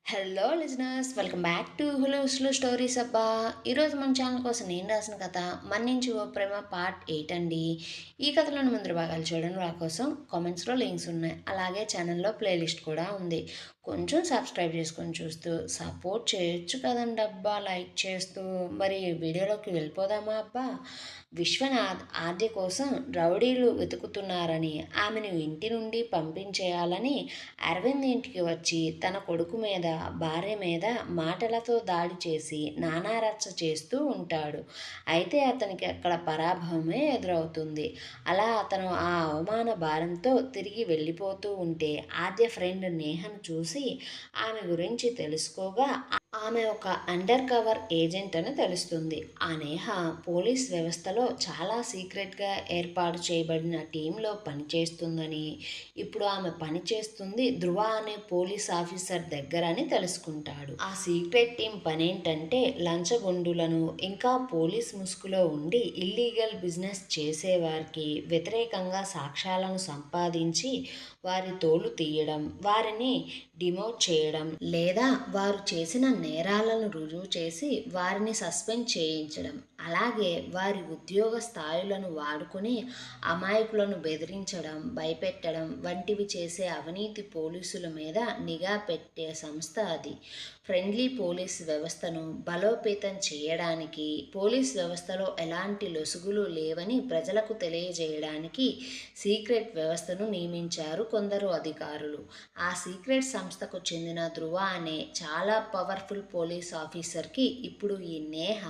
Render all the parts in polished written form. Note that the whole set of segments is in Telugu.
Hello listeners, welcome back to హులో స్లో స్టోరీస్ అబ్బా. ఈరోజు మన ఛానల్ కోసం నేను రాసిన కథ మన్నించి ఓ ప్రేమ పార్ట్ 8 అండి. ఈ కథలోని ముందు భాగాలు చూడండి, నా కోసం కామెంట్స్లో లింక్స్ ఉన్నాయి. అలాగే ఛానల్లో ప్లేలిస్ట్ కూడా ఉంది. కొంచెం సబ్స్క్రైబ్ చేసుకొని చూస్తూ సపోర్ట్ చేయొచ్చు కదండి అబ్బా, లైక్ చేస్తూ. మరి వీడియోలోకి వెళ్ళిపోదామా అబ్బా. విశ్వనాథ్ ఆద్య కోసం రౌడీలు వెతుకుతున్నారని, ఆమెను ఇంటి నుండి పంపించేయాలని అరవింద్ ఇంటికి వచ్చి తన కొడుకు మీద, భార్య మీద మాటలతో దాడి చేసి నానారచ్చ చేస్తూ ఉంటాడు. అయితే అతనికి అక్కడ పరాభవమే ఎదురవుతుంది. అలా అతను ఆ అవమాన భారంతో తిరిగి వెళ్ళిపోతూ ఉంటే ఆద్య ఫ్రెండ్ నేహను చూసి ఆమె గురించి తెలుసుకోగా ఆమె ఒక అండర్ కవర్ ఏజెంట్ అని తెలుస్తుంది. ఆ నేహ పోలీస్ వ్యవస్థలో చాలా సీక్రెట్గా ఏర్పాటు చేయబడిన టీంలో పనిచేస్తుందని, ఇప్పుడు ఆమె పనిచేస్తుంది ధృవ అనే పోలీస్ ఆఫీసర్ దగ్గర అని తెలుసుకుంటాడు. ఆ సీక్రెట్ టీం పనేంటంటే లంచగొండులను, ఇంకా పోలీస్ ముసుగులో ఉండి ఇల్లీగల్ బిజినెస్ చేసేవారికి వ్యతిరేకంగా సాక్ష్యాలను సంపాదించి వారి తోలు తీయడం, వారిని డిమోట్ చేయడం, లేదా వారు చేసిన నేరాలను రుజువు చేసి వారిని సస్పెండ్ చేయించడం, అలాగే వారి ఉద్యోగ స్థాయిలను వాడుకొని అమాయకులను బెదిరించడం, భయపెట్టడం వంటివి చేసే అవినీతి పోలీసుల మీద నిఘా పెట్టే సంస్థ అది. ఫ్రెండ్లీ పోలీస్ వ్యవస్థను బలోపేతం చేయడానికి, పోలీస్ వ్యవస్థలో ఎలాంటి లొసుగులు లేవని ప్రజలకు తెలియజేయడానికి సీక్రెట్ వ్యవస్థను నియమించారు కొందరు అధికారులు. ఆ సీక్రెట్ సంస్థకు చెందిన ధృవ అనే చాలా పవర్ఫుల్ పోలీస్ ఆఫీసర్కి ఇప్పుడు ఈ నేహ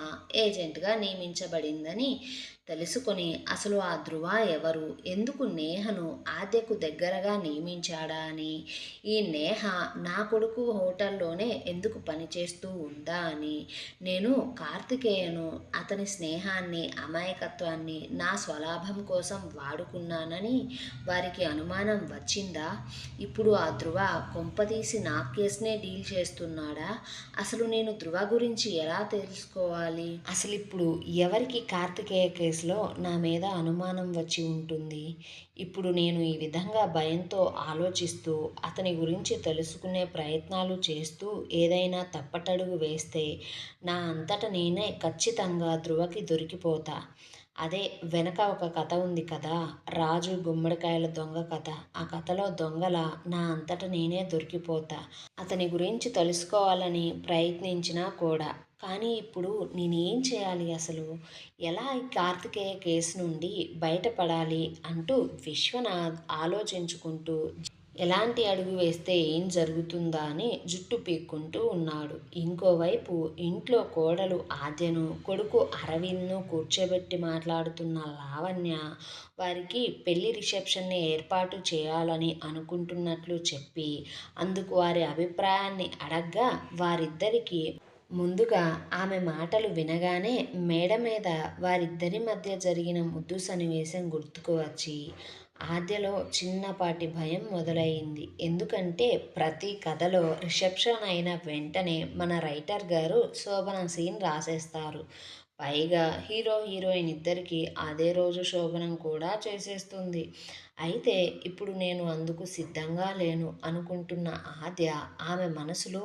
ఏజెంట్గా నియమించబడిందని తెలుసుకొని అసలు ఆ ధృవ ఎవరు, ఎందుకు నేహను ఆద్యకు దగ్గరగా నియమించాడా అని, ఈ నేహ నా కొడుకు హోటల్లోనే ఎందుకు పనిచేస్తూ ఉందా అని, నేను కార్తికేయను అతని స్నేహాన్ని, అమాయకత్వాన్ని నా స్వలాభం కోసం వాడుకున్నానని వారికి అనుమానం వచ్చిందా? ఇప్పుడు ఆ ధృవ కొంపతీసి నా కేసునే డీల్ చేస్తున్నాడా? అసలు నేను ధృవ గురించి ఎలా తెలుసుకోవాలి? అసలు ఇప్పుడు ఎవరికి కార్తికేయ కేసులో నా మీద అనుమానం వచ్చి ఉంటుంది? ఇప్పుడు నేను ఈ విధంగా భయంతో ఆలోచిస్తూ అతని గురించి తెలుసుకునే ప్రయత్నాలు చేస్తూ ఏదైనా తప్పటడుగు వేస్తే నా అంతట నేనే ఖచ్చితంగా ధృవకి దొరికిపోతా. అదే వెనక ఒక కథ ఉంది కదా, రాజు గుమ్మడికాయల దొంగ కథ. ఆ కథలో దొంగల నా అంతట నేనే దొరికిపోతా. అతని గురించి తెలుసుకోవాలని ప్రయత్నించినా కూడా. కానీ ఇప్పుడు నేనేం చేయాలి అసలు? ఎలా ఈ కార్తికేయ కేసు నుండి బయటపడాలి అంటూ విశ్వనాథ్ ఆలోచించుకుంటూ ఎలాంటి అడుగు వేస్తే ఏం జరుగుతుందా అని జుట్టు పీక్కుంటూ ఉన్నాడు. ఇంకోవైపు ఇంట్లో కోడలు ఆద్యను, కొడుకు అరవింద్ను కూర్చోబెట్టి మాట్లాడుతున్న లావణ్య వారికి పెళ్లి రిసెప్షన్ని ఏర్పాటు చేయాలని అనుకుంటున్నట్లు చెప్పి అందుకు వారి అభిప్రాయాన్ని అడగ్గా వారిద్దరికీ ముందుగా ఆమె మాటలు వినగానే మేడ మీద వారిద్దరి మధ్య జరిగిన ముద్దు సన్నివేశం గుర్తుకు వచ్చి ఆద్యలో చిన్నపాటి భయం మొదలయ్యింది. ఎందుకంటే ప్రతి కథలో రిసెప్షన్ అయిన వెంటనే మన రైటర్ గారు శోభన సీన్ రాసేస్తారు. పైగా హీరో హీరోయిన్ ఇద్దరికి అదే రోజు శోభనం కూడా చేసేస్తుంది. అయితే ఇప్పుడు నేను అందుకు సిద్ధంగా లేను అనుకుంటున్న ఆద్య ఆమె మనసులో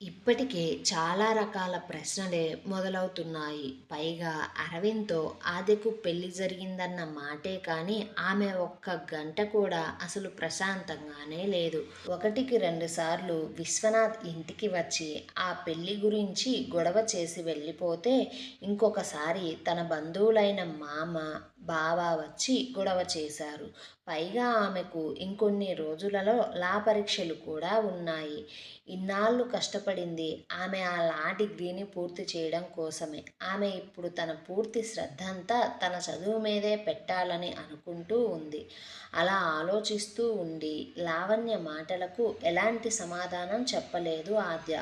ఇప్పటికే చాలా రకాల ప్రశ్నలే మొదలవుతున్నాయి. పైగా అరవింద్తో ఆద్యకు పెళ్లి జరిగిందన్న మాటే కానీ ఆమె ఒక్క గంట కూడా అసలు ప్రశాంతంగానే లేదు. ఒకటికి 2 సార్లు విశ్వనాథ్ ఇంటికి వచ్చి ఆ పెళ్లి గురించి గొడవ చేసి వెళ్ళిపోతే, ఇంకొకసారి తన బంధువులైన మామ, బావ వచ్చి గొడవ చేశారు. పైగా ఆమెకు ఇంకొన్ని రోజులలో లా పరీక్షలు కూడా ఉన్నాయి. ఇన్నాళ్ళు కష్టపడింది ఆమె ఆ లా డిగ్రీని పూర్తి చేయడం కోసమే. ఆమె ఇప్పుడు తన పూర్తి శ్రద్ధ అంతా తన చదువు మీదే పెట్టాలని అనుకుంటూ ఉంది. అలా ఆలోచిస్తూ ఉండి లావణ్య మాటలకు ఎలాంటి సమాధానం చెప్పలేదు ఆద్య.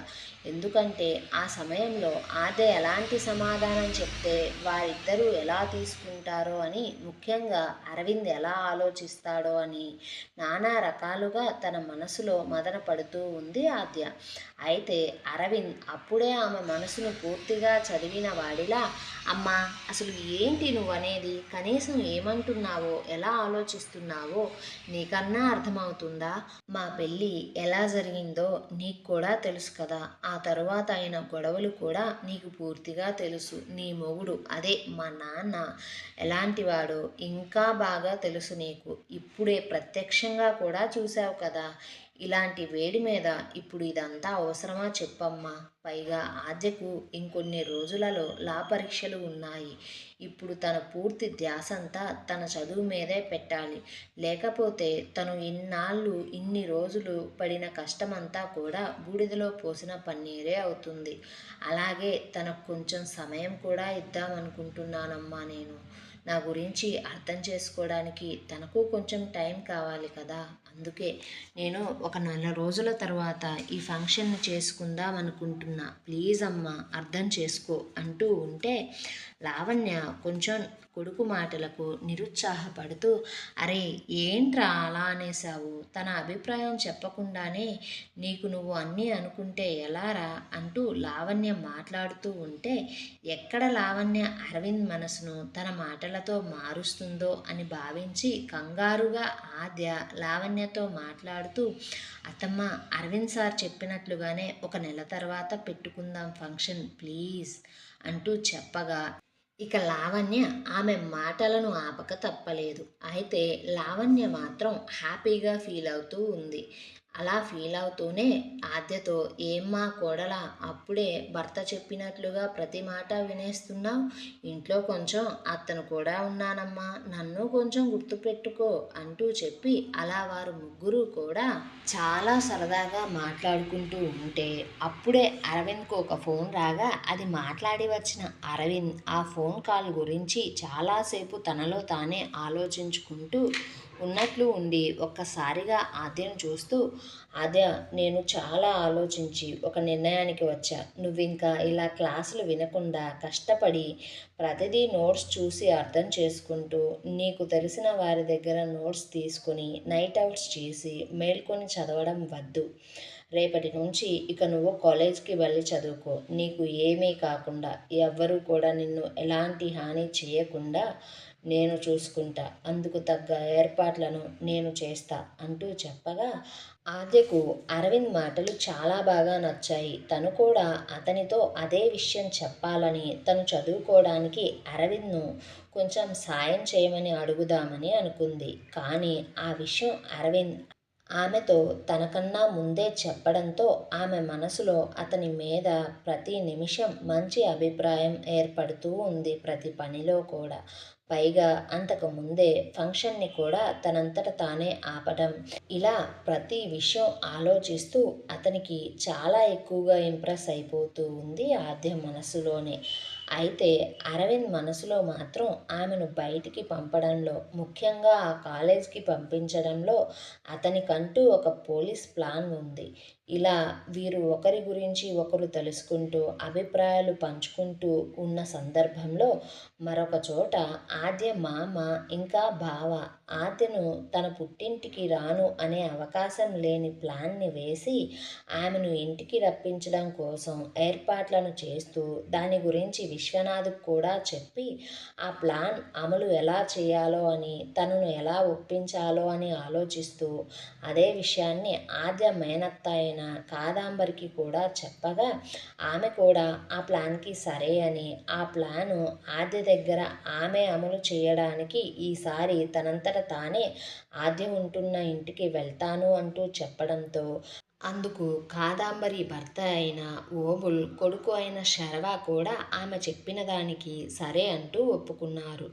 ఎందుకంటే ఆ సమయంలో ఆద్య ఎలాంటి సమాధానం చెప్తే వారిద్దరూ ఎలా తీసుకుంటారో అని అని, ముఖ్యంగా అరవింద్ ఎలా ఆలోచిస్తాడో అని నానా రకాలుగా తన మనసులో మదన పడుతూ ఉంది ఆద్య. అయితే అరవింద్ అప్పుడే ఆమె మనసును పూర్తిగా చదివిన వాడిలా, అమ్మా, అసలు ఏంటి నువ్వనేది? కనీసం ఏమంటున్నావో, ఎలా ఆలోచిస్తున్నావో నీకన్నా అర్థమవుతుందా? మా పెళ్ళి ఎలా జరిగిందో నీకు కూడా తెలుసు కదా. ఆ తరువాత అయిన గొడవలు కూడా నీకు పూర్తిగా తెలుసు. నీ మొగుడు, అదే మా నాన్న ఎలాంటివాడో ఇంకా బాగా తెలుసు నీకు. ఇప్పుడే ప్రత్యక్షంగా కూడా చూశావు కదా. ఇలాంటి వేడి మీద ఇప్పుడు ఇదంతా అవసరమా చెప్పమ్మా? పైగా ఆద్యకు ఇంకొన్ని రోజులలో లా పరీక్షలు ఉన్నాయి. ఇప్పుడు తన పూర్తి ధ్యాసంతా తన చదువు మీదే పెట్టాలి. లేకపోతే తను ఇన్నాళ్ళు ఇన్ని రోజులు పడిన కష్టమంతా కూడా బూడిదలో పోసిన పన్నీరే అవుతుంది. అలాగే తనకు కొంచెం సమయం కూడా ఇద్దామనుకుంటున్నానమ్మా నేను. నా గురించి అర్థం చేసుకోవడానికి తనకు కొంచెం టైం కావాలి కదా. అందుకే నేను ఒక నెల రోజుల తర్వాత ఈ ఫంక్షన్ని చేసుకుందాం అనుకుంటున్నా. ప్లీజ్ అమ్మా, అర్థం చేసుకో అంటూ ఉంటే లావణ్య కొంచెం కొడుకు మాటలకు నిరుత్సాహపడుతూ, అరే ఏంట్రా అలా అనేసావు? తన అభిప్రాయం చెప్పకుండానే నీకు నువ్వు అన్నీ అనుకుంటే ఎలారా అంటూ లావణ్య మాట్లాడుతూ ఉంటే, ఎక్కడ లావణ్య అరవింద్ మనసును తన మాటలతో మారుస్తుందో అని భావించి కంగారుగా ఆద్య లావణ్యతో మాట్లాడుతూ, అత్తమ్మ, అరవింద్ సార్ చెప్పినట్లుగానే ఒక నెల తర్వాత పెట్టుకుందాం ఫంక్షన్ ప్లీజ్ అంటూ చెప్పగా, ఇక లావణ్య ఆమె మాటలను ఆపక తప్పలేదు. అయితే లావణ్య మాత్రం హ్యాపీగా ఫీల్ అవుతూ ఉంది. అలా ఫీల్ అవుతూనే ఆద్యతో, ఏమ్మా కోడలా, అప్పుడే భర్త చెప్పినట్లుగా ప్రతి మాట వినేస్తున్నావు? ఇంట్లో కొంచెం అత్తను కూడా ఉన్నానమ్మా, నన్ను కొంచెం గుర్తుపెట్టుకో అంటూ చెప్పి అలా వారు ముగ్గురు కూడా చాలా సరదాగా మాట్లాడుకుంటూ ఉంటే అప్పుడే అరవింద్కు ఒక ఫోన్ రాగా, అది మాట్లాడి వచ్చిన అరవింద్ ఆ ఫోన్ కాల్ గురించి చాలాసేపు తనలో తానే ఆలోచించుకుంటూ ఉన్నట్లు ఉండి ఒక్కసారిగా ఆద్యను చూస్తూ, ఆద్య, నేను చాలా ఆలోచించి ఒక నిర్ణయానికి వచ్చా. నువ్వింకా ఇలా క్లాసులు వినకుండా కష్టపడి ప్రతిదీ నోట్స్ చూసి అర్థం చేసుకుంటూ నీకు తెలిసిన వారి దగ్గర నోట్స్ తీసుకుని నైట్ అవుట్స్ చేసి మేల్కొని చదవడం వద్దు. రేపటి నుంచి ఇక నువ్వు కాలేజ్కి వెళ్ళి చదువుకో. నీకు ఏమీ కాకుండా, ఎవ్వరూ కూడా నిన్ను ఎలాంటి హాని చేయకుండా నేను చూసుకుంటా. అందుకు తగ్గ ఏర్పాట్లను నేను చేస్తా అంటూ చెప్పగా, ఆద్యకు అరవింద్ మాటలు చాలా బాగా నచ్చాయి. తను కూడా అతనితో అదే విషయం చెప్పాలని, తను చదువుకోవడానికి అరవింద్ను కొంచెం సాయం చేయమని అడుగుదామని అనుకుంది. కానీ ఆ విషయం అరవింద్ ఆమెతో తనకన్నా ముందే చెప్పడంతో ఆమె మనసులో అతని మీద ప్రతి నిమిషం మంచి అభిప్రాయం ఏర్పడుతూ ఉంది, ప్రతి పనిలో కూడా. పైగా అంతకు ముందే ఫంక్షన్ని కూడా తనంతట తానే ఆపడం, ఇలా ప్రతి విషయం ఆలోచిస్తూ అతనికి చాలా ఎక్కువగా ఇంప్రెస్ అయిపోతూ ఉంది ఆద్య మనసులోనే. అయితే అరవింద్ మనసులో మాత్రం ఆమెను బయటికి పంపడంలో, ముఖ్యంగా ఆ కాలేజ్కి పంపించడంలో అతనికంటూ ఒక పోలీస్ ప్లాన్ ఉంది. ఇలా వీరు ఒకరి గురించి ఒకరు తెలుసుకుంటూ అభిప్రాయాలు పంచుకుంటూ ఉన్న సందర్భంలో మరొక చోట ఆద్య మామ ఇంకా బావ ఆద్యను తన పుట్టింటికి రాను అనే అవకాశం లేని ప్లాన్ని వేసి ఆమెను ఇంటికి రప్పించడం కోసం ఏర్పాట్లను చేస్తూ దాని గురించి విశ్వనాథ్కు కూడా చెప్పి ఆ ప్లాన్ అమలు ఎలా చేయాలో అని, తనను ఎలా ఒప్పించాలో అని ఆలోచిస్తూ అదే విషయాన్ని ఆద్య మేనత్త అయిన కాదాంబరికి కూడా చెప్పగా ఆమె కూడా ఆ ప్లాన్కి సరే అని, ఆ ప్లాను ఆద్య దగ్గర ఆమె అమలు చేయడానికి ఈసారి తనంతట తానే ఆద్య ఉంటున్న ఇంటికి వెళ్తాను అంటూ చెప్పడంతో అందుకు కాదాంబరి భర్త అయిన ఓబుల్, కొడుకు అయిన శర్వ కూడా ఆమె చెప్పిన దానికి సరే అంటూ ఒప్పుకున్నారు.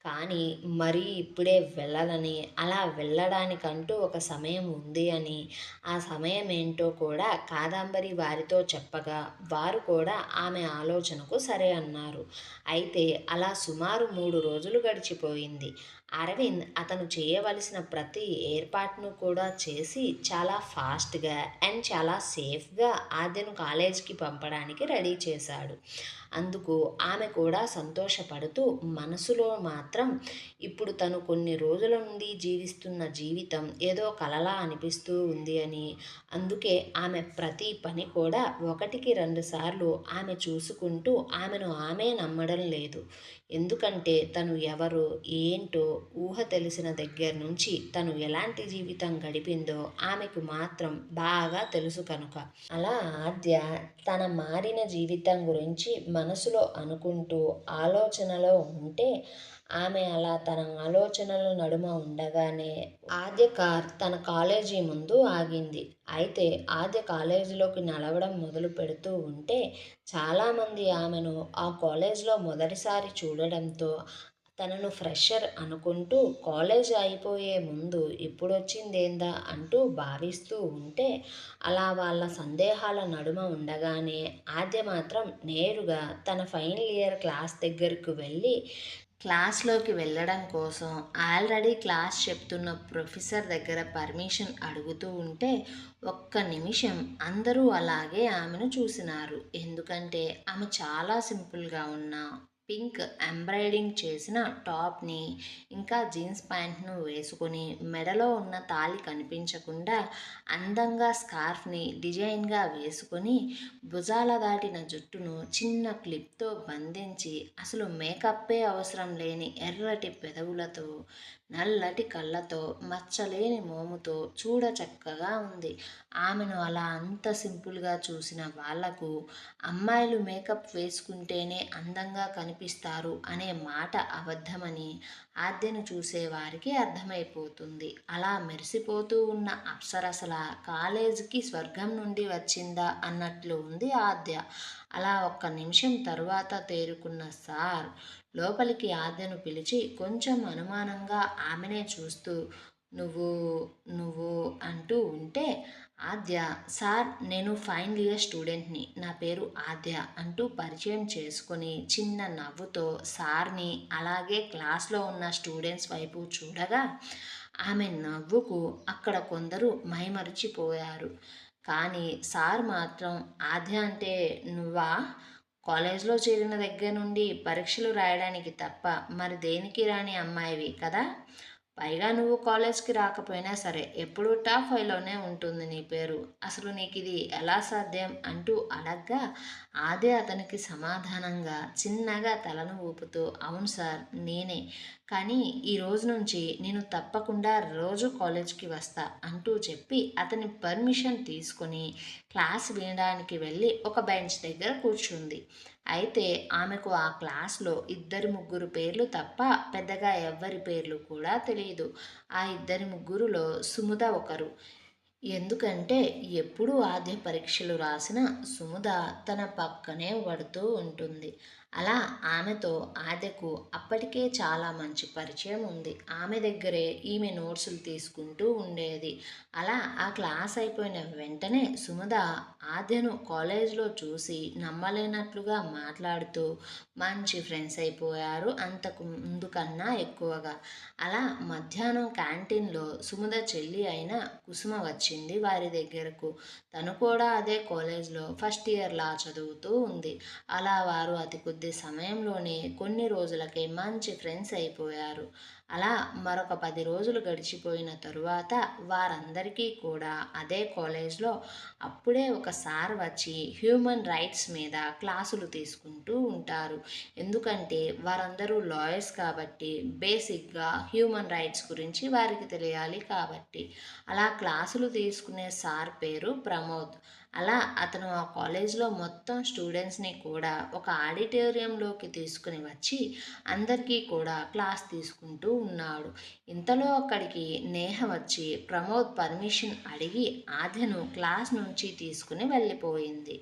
కానీ మరీ ఇప్పుడే వెళ్ళదని, అలా వెళ్ళడానికంటూ ఒక సమయం ఉంది అని, ఆ సమయం ఏంటో కూడా కాదాంబరి వారితో చెప్పగా వారు కూడా ఆమె ఆలోచనకు సరే అన్నారు. అయితే అలా సుమారు 3 రోజులు గడిచిపోయింది. అరవింద్ అతను చేయవలసిన ప్రతి ఏర్పాటును కూడా చేసి చాలా ఫాస్ట్గా అండ్ చాలా సేఫ్గా ఆద్యను కాలేజీకి పంపడానికి రెడీ చేశాడు. అందుకు ఆమె కూడా సంతోషపడుతూ మనసులో మాత్రం మాత్రం ఇప్పుడు తను కొన్ని రోజుల నుండి జీవిస్తున్న జీవితం ఏదో కలలా అనిపిస్తూ ఉంది అని, అందుకే ఆమె ప్రతి పని కూడా ఒకటికి 2 సార్లు ఆమె చూసుకుంటూ ఆమెను ఆమె నమ్మడం లేదు. ఎందుకంటే తను ఎవరో, ఏంటో ఊహ తెలిసిన దగ్గర నుంచి తను ఎలాంటి జీవితం గడిపిందో ఆమెకు మాత్రం బాగా తెలుసు కనుక. అలా ఆద్య తన మారిన జీవితం గురించి మనసులో అనుకుంటూ ఆలోచనలో ఉంటే, ఆమె అలా తన ఆలోచనల నడుమ ఉండగానే ఆద్య కార్ తన కాలేజీ ముందు ఆగింది. అయితే ఆద్య కాలేజీలోకి నడవడం మొదలు పెడుతూ ఉంటే చాలామంది ఆమెను ఆ కాలేజ్లో మొదటిసారి చూడడంతో తనను ఫ్రెషర్ అనుకుంటూ కాలేజ్ అయిపోయే ముందు ఇప్పుడొచ్చిందేందా అంటూ భావిస్తూ ఉంటే, అలా వాళ్ళ సందేహాల నడుమ ఉండగానే ఆద్య మాత్రం నేరుగా తన ఫైనల్ ఇయర్ క్లాస్ దగ్గరకు వెళ్ళి క్లాస్లోకి వెళ్ళడం కోసం ఆల్రెడీ క్లాస్ చెప్తున్న ప్రొఫెసర్ దగ్గర పర్మిషన్ అడుగుతూ ఉంటే ఒక్క నిమిషం అందరూ అలాగే ఆమెను చూసినారు. ఎందుకంటే ఆమె చాలా సింపుల్గా ఉన్న పింక్ ఎంబ్రాయిడింగ్ చేసిన టాప్ని ఇంకా జీన్స్ ప్యాంట్ను వేసుకొని మెడలో ఉన్న తాళి కనిపించకుండా అందంగా స్కార్ఫ్ని డిజైన్గా వేసుకొని భుజాల దాటిన జుట్టును చిన్న క్లిప్తో బంధించి అసలు మేకప్పే అవసరం లేని ఎర్రటి పెదవులతో నల్లటి కళ్ళతో మచ్చలేని మోముతో చూడ చక్కగా ఉంది. ఆమెను అలా అంత సింపుల్గా చూసిన వాళ్లకు అమ్మాయిలు మేకప్ వేసుకుంటేనే అందంగా కనిపిస్తారు అనే మాట అబద్ధమని ఆద్యను చూసేవారికి అర్థమైపోతుంది. అలా మెరిసిపోతూ ఉన్న అప్సరసల కాలేజీకి స్వర్గం నుండి వచ్చిందా అన్నట్లు ఉంది ఆద్య. అలా ఒక్క నిమిషం తరువాత తేరుకున్న సార్ లోపలికి ఆద్యను పిలిచి కొంచెం అనుమానంగా ఆమెనే చూస్తూ నువ్వు నువ్వు అంటూ ఉంటే ఆద్య, సార్ నేను ఫైనల్ ఇయర్ స్టూడెంట్ని, నా పేరు ఆద్య అంటూ పరిచయం చేసుకొని చిన్న నవ్వుతో సార్ని అలాగే క్లాస్లో ఉన్న స్టూడెంట్స్ వైపు చూడగా ఆమె నవ్వుకు అక్కడ కొందరు మైమరిచిపోయారు. కానీ సార్ మాత్రం ఆద్య అంటే నువ్వా? కాలేజ్లో చేరిన దగ్గర నుండి పరీక్షలు రాయడానికి తప్ప మరి దేనికి రాని అమ్మాయివి కదా? పైగా నువ్వు కాలేజ్కి రాకపోయినా సరే ఎప్పుడూ టాప్ 5లోనే ఉంటుంది నీ పేరు. అసలు నీకు ఇది ఎలా సాధ్యం అంటూ అడగ్గా ఆదే అతనికి సమాధానంగా చిన్నగా తలను ఊపుతూ అవును సార్ నేనే, కానీ ఈ రోజు నుంచి నేను తప్పకుండా రోజు కాలేజ్కి వస్తా అంటూ చెప్పి అతని పర్మిషన్ తీసుకొని క్లాస్ వినడానికి వెళ్ళి ఒక బెంచ్ దగ్గర కూర్చుంది. అయితే ఆమెకు ఆ క్లాస్లో 2-3 పేర్లు తప్ప పెద్దగా ఎవ్వరి పేర్లు కూడా తెలియదు. ఆ 2-3లో సుముద ఒకరు. ఎందుకంటే ఎప్పుడు ఆద్య పరీక్షలు రాసిన సుముద తన పక్కనే పడుతూ ఉంటుంది. అలా ఆమెతో ఆద్యకు అప్పటికే చాలా మంచి పరిచయం ఉంది. ఆమె దగ్గరే ఈమె నోట్సులు తీసుకుంటూ ఉండేది. అలా ఆ క్లాస్ అయిపోయిన వెంటనే సుముద ఆద్యను కాలేజ్లో చూసి నమ్మలేనట్లుగా మాట్లాడుతూ మంచి ఫ్రెండ్స్ అయిపోయారు అంతకు ముందు కన్నా ఎక్కువగా. అలా మధ్యాహ్నం క్యాంటీన్లో సుముద చెల్లి అయిన కుసుమ వచ్చింది వారి దగ్గరకు. తను కూడా అదే కాలేజ్లో ఫస్ట్ ఇయర్ లా చదువుతూ ఉంది. అలా వారు అతి కొద్ది సమయంలోనే కొన్ని రోజులకే మంచి ఫ్రెండ్స్ అయిపోయారు. అలా మరొక 10 రోజులు గడిచిపోయిన తరువాత వారందరికీ కూడా అదే కాలేజ్లో అప్పుడే ఒక సార్ వచ్చి హ్యూమన్ రైట్స్ మీద క్లాసులు తీసుకుంటూ ఉంటారు. ఎందుకంటే వారందరూ లాయర్స్ కాబట్టి బేసిక్గా హ్యూమన్ రైట్స్ గురించి వారికి తెలియాలి కాబట్టి. అలా క్లాసులు తీసుకునే సార్ పేరు ప్రమోద్. అలా అతను ఆ కాలేజ్లో మొత్తం స్టూడెంట్స్ని కూడా ఒక ఆడిటోరియంలోకి తీసుకుని వచ్చి అందరికీ కూడా క్లాస్ తీసుకుంటూ ఉన్నాడు. ఇంతలో అక్కడికి నేహ వచ్చి ప్రమోద్ పర్మిషన్ అడిగి ఆద్యను క్లాస్ నుంచి తీసుకుని వెళ్ళిపోయింది.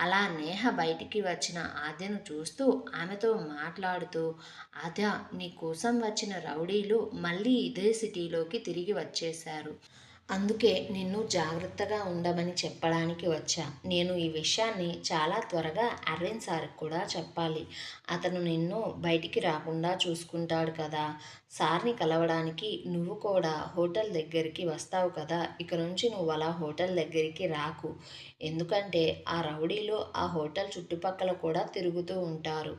అలా నేహ బయటికి వచ్చిన ఆద్యను చూస్తూ ఆమెతో మాట్లాడుతూ ఆద్య, నీ కోసం వచ్చిన రౌడీలు మళ్ళీ ఇదే సిటీలోకి తిరిగి వచ్చేశారు. అందుకే నిన్ను జాగ్రత్తగా ఉండమని చెప్పడానికి వచ్చా. నేను ఈ విషయాన్ని చాలా త్వరగా అరవింద్ సార్కి కూడా చెప్పాలి. అతను నిన్ను బయటికి రాకుండా చూసుకుంటాడు కదా. సార్ని కలవడానికి నువ్వు కూడా హోటల్ దగ్గరికి వస్తావు కదా. ఇక నుంచి నువ్వు అలా హోటల్ దగ్గరికి రాకు. ఎందుకంటే ఆ రౌడీలు ఆ హోటల్ చుట్టుపక్కల కూడా తిరుగుతూ ఉంటారు.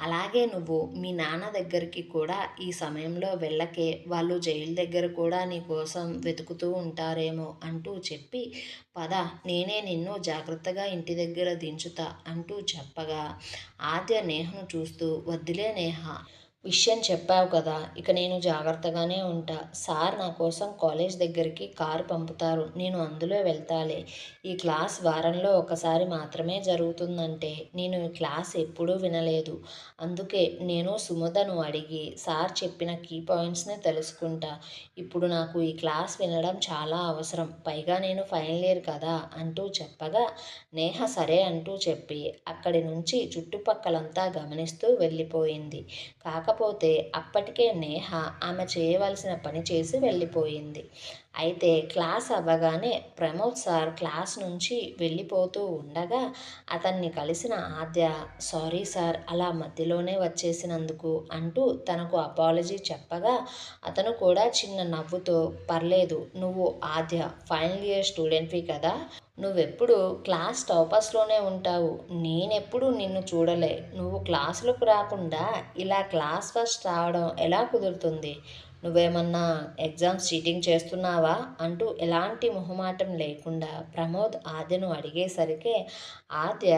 అలాగే నువ్వు మీ నాన్న దగ్గరికి కూడా ఈ సమయంలో వెళ్ళకే, వాళ్ళు జైలు దగ్గర కూడా నీ కోసం వెతుకుతూ ఉంటారేమో అంటూ చెప్పి, పద నేనే నిన్ను జాగ్రత్తగా ఇంటి దగ్గర దించుతా అంటూ చెప్పగా, ఆద్య నేహను చూస్తూ వద్దులే నేహ, విషయం చెప్పావు కదా, ఇక నేను జాగ్రత్తగానే ఉంటా. సార్ నా కోసం కాలేజ్ దగ్గరికి కారు పంపుతారు, నేను అందులో వెళ్తాలే. ఈ క్లాస్ వారంలో ఒకసారి మాత్రమే జరుగుతుందంటే నేను ఈ క్లాస్ ఎప్పుడూ వినలేదు. అందుకే నేను సుమధను అడిగి సార్ చెప్పిన కీ పాయింట్స్ని తెలుసుకుంటా. ఇప్పుడు నాకు ఈ క్లాస్ వినడం చాలా అవసరం, పైగా నేను ఫైనల్ ఇయర్ కదా అంటూ చెప్పగా, నేహ సరే అంటూ చెప్పి అక్కడి నుంచి చుట్టుపక్కలంతా గమనిస్తూ వెళ్ళిపోయింది. కాకపోతే అప్పటికే నేహ ఆమె చేయవలసిన పని చేసి వెళ్ళిపోయింది. అయితే క్లాస్ అవ్వగానే ప్రమోద్ సార్ క్లాస్ నుంచి వెళ్ళిపోతూ ఉండగా అతన్ని కలిసిన ఆద్య, సారీ సార్ అలా మధ్యలోనే వచ్చేసినందుకు అంటూ తనకు అపాలజీ చెప్పగా, అతను కూడా చిన్న నవ్వుతో, పర్లేదు, నువ్వు ఆద్య ఫైనల్ ఇయర్ స్టూడెంట్వి కదా, నువ్వెప్పుడు క్లాస్ టాపర్స్లోనే ఉంటావు, నేనెప్పుడు నిన్ను చూడలే, నువ్వు క్లాసులకు రాకుండా ఇలా క్లాస్ ఫస్ట్ రావడం ఎలా కుదురుతుంది, నువ్వేమన్నా ఎగ్జామ్స్ చీటింగ్ చేస్తున్నావా అంటూ ఎలాంటి మొహమాటం లేకుండా ప్రమోద్ ఆద్యను అడిగేసరికి ఆద్య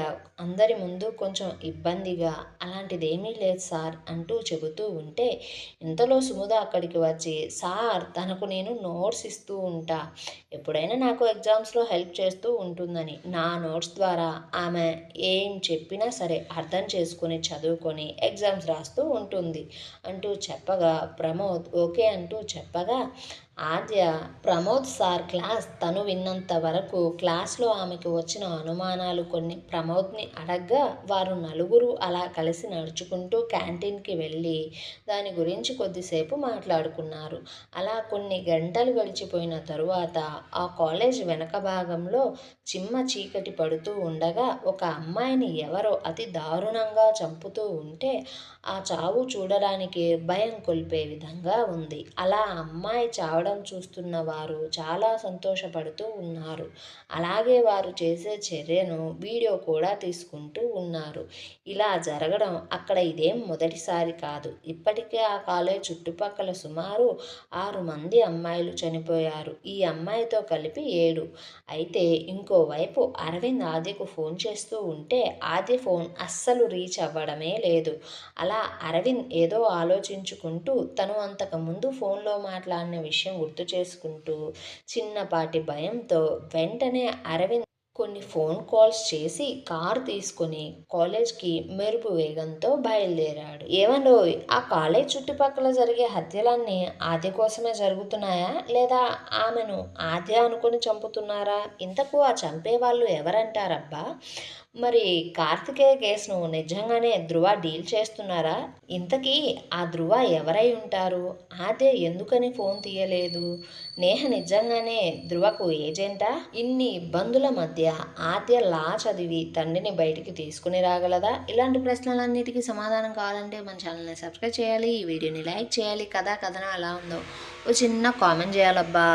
అందరి ముందు కొంచెం ఇబ్బందిగా, అలాంటిదేమీ లేదు సార్ అంటూ చెబుతూ ఉంటే, ఇంతలో సుముద అక్కడికి వచ్చి, సార్ తనకు నేను నోట్స్ ఇస్తూ ఉంటా, ఎప్పుడైనా నాకు ఎగ్జామ్స్లో హెల్ప్ చేస్తూ ఉంటుందని, నా నోట్స్ ద్వారా ఆమె ఏం చెప్పినా సరే అర్థం చేసుకొని చదువుకొని ఎగ్జామ్స్ రాస్తూ ఉంటుంది అంటూ చెప్పగా, ప్రమోద్ ఓకే అంటూ చెప్పగా, ఆద్య ప్రమోద్ సార్ క్లాస్ తను విన్నంత వరకు క్లాస్లో ఆమెకు వచ్చిన అనుమానాలు కొన్ని ప్రమోద్ని అడగ్గా, వారు నలుగురు అలా కలిసి నడుచుకుంటూ క్యాంటీన్కి వెళ్ళి దాని గురించి కొద్దిసేపు మాట్లాడుకున్నారు. అలా కొన్ని గంటలు గడిచిపోయిన తరువాత ఆ కాలేజ్ వెనక భాగంలో చిమ్మ చీకటి పడుతూ ఉండగా ఒక అమ్మాయిని ఎవరో అతి దారుణంగా చంపుతూ ఉంటే ఆ చావు చూడడానికి భయం కొల్పే విధంగా ఉంది. అలా అమ్మాయి చావడం చూస్తున్న వారు చాలా సంతోషపడుతూ ఉన్నారు. అలాగే వారు చేసే చర్యను వీడియో కూడా తీసుకుంటూ ఉన్నారు. ఇలా జరగడం అక్కడ ఇదేం మొదటిసారి కాదు. ఇప్పటికే ఆ కాలేజ్ చుట్టుపక్కల సుమారు 6 మంది అమ్మాయిలు చనిపోయారు, ఈ అమ్మాయితో కలిపి 7. అయితే ఇంకోవైపు అరవింద్ ఆద్యకు ఫోన్ చేస్తూ ఉంటే ఆద్య ఫోన్ అస్సలు రీచ్ అవ్వడమే లేదు. అలా అరవింద్ ఏదో ఆలోచించుకుంటూ తను అంతకుముందు ఫోన్లో మాట్లాడిన విషయం గుర్తు చేసుకుంటూ చిన్నపాటి భయంతో వెంటనే అరవింద్ కొన్ని ఫోన్ కాల్స్ చేసి కారు తీసుకొని కాలేజ్కి మెరుపు వేగంతో బయలుదేరాడు. ఏమండోయ్, ఆ కాలేజ్ చుట్టుపక్కల జరిగే హత్యలన్నీ ఆద్య కోసమే జరుగుతున్నాయా, లేదా ఆమెను ఆద్య అనుకొని చంపుతున్నారా, ఇంతకు ఆ చంపే వాళ్ళు ఎవరంటారబ్బా, మరి కార్తికేయ కేసును నిజంగానే ధృవ డీల్ చేస్తున్నారా, ఇంతకీ ఆ ధృవ ఎవరై ఉంటారు, ఆద్య ఎందుకని ఫోన్ తీయలేదు, నేహ నిజంగానే ధృవకు ఏజెంటా, ఇన్ని ఇబ్బందుల మధ్య ఆద్య లా చదివి తండ్రిని బయటికి తీసుకుని రాగలదా, ఇలాంటి ప్రశ్నలన్నిటికీ సమాధానం కావాలంటే మన ఛానల్ని సబ్స్క్రైబ్ చేయాలి, ఈ వీడియోని లైక్ చేయాలి, కథనం ఎలా ఉందో ఓ చిన్న కామెంట్ చేయాలబ్బా.